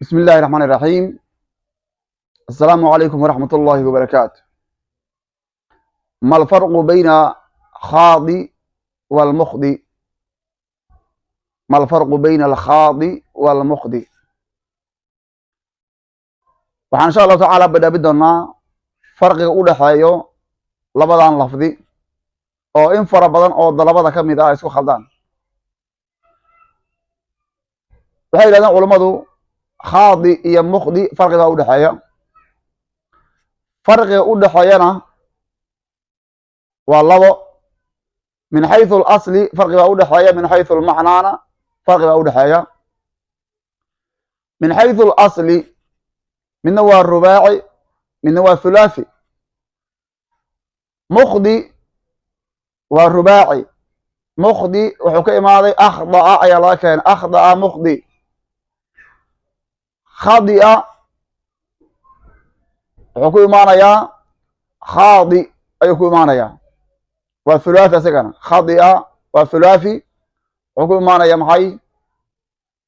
بسم الله الرحمن الرحيم. السلام عليكم ورحمة الله وبركاته. ما الفرق بين خاض والمخض؟ ما الفرق بين الخاض والمخض؟ waxaan insha allahu tacaala badhaabi doonaa farqiga u dhexeeyo labadan lafdi oo in fara badan oo dalabada ka mid ah ay isku khaldaan. waxay yidhahdeen culummadu khaadi iyo mukhdi farqiga u dhexeeya. farqiga u dhexeeyana waa labo. min xayثu اlasli farqiga u dhexeeya, min xayثu اlmacnaana farqiga u dhexeeya. min xayثu اlasli midna waa rubaaci, midna waa hulaathi. mukhdi waa rubaaci. mukhdi wuxuu ka imaaday akhda'a ayaa laga keenay, akhda'a mukhdi. khadi'a wuxuu ku imaanayaa khaadi ayuu ku imaanayaa, waa hulaathi isagana. khadi'a waa hulaathi, wuxuu ku imaanaya maxay?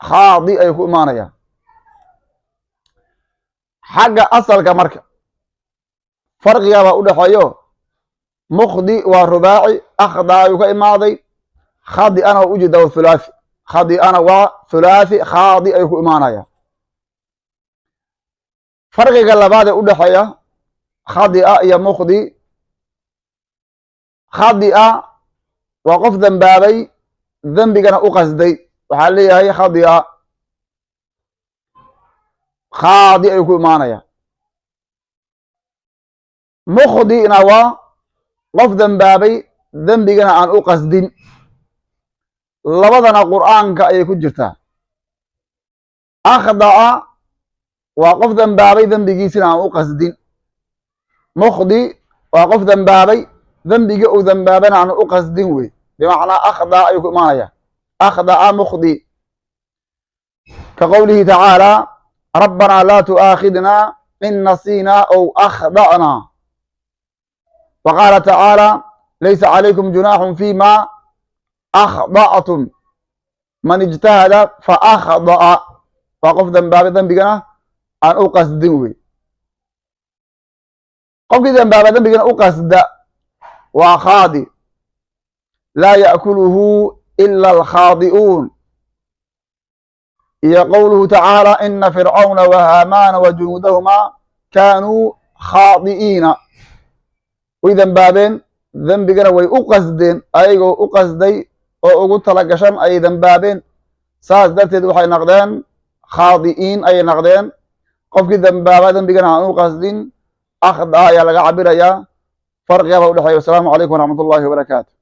khaadi ayuu ku imaanaya. xagga asalka marka farqigabaa u dhexeeyo. mukhdi waa rubaaci, akhda ayuu ka imaaday. khadi'ana waa ujeeda waa hulaathi. khadi'ana waa hulaathi, khaadi ayuu ku imaanaya. farqiga labaad ee u dhexeeya khadi'a iyo mukhdi, khadi'a waa qof dembaabay, dembigana u qasday, waxaa leeyahay khadi'a. khaadi ayuu ku imaanaya. mukhdina waa qof dembaabay, dembigana aan u qasdin. labadana qur'aanka ayay ku jirtaa. akhda'a waa qof dembaabay, dembigiisina aan u qasdin. mukhdi waa qof dembaabay, dembigii uu dembaabana aan u qasdin wey. bimacnaa akhda'a ayuu ku imaanaya. akhda'a mukhdi. ka qowlihi tacaala rabbanaa laa tu'aakhidnaa in nasiinaa ow akhda'naa. wa qaala tacaala laysa calaykum junaaxun fiima akhda'tum man ijtahada fa akhda'a. waa qof dembaabay, dembigana aan u qasdin wey. qofkii dembaaba dembigana u qasda waa khaadi. laa ya'kuluhu ila alkhaadi'uun. iyo qowluhu tacaala ina fircawna wa haamaana wa junuudahumaa kaanuu khaadi'iina. way dembaabeen, dembigana way u qasdeen, ayagoo u qasday oo ugu tala gashan ayay dembaabeen. saas darteed waxay naqdeen khaadi'iin ayay naqdeen. qofkii dembaaba dembigana aan u qasdin akhda ayaa laga cabirayaa. farqigaba u dhexeeya. wasalaamu calaykum waraxmat ullahi wabarakaatu.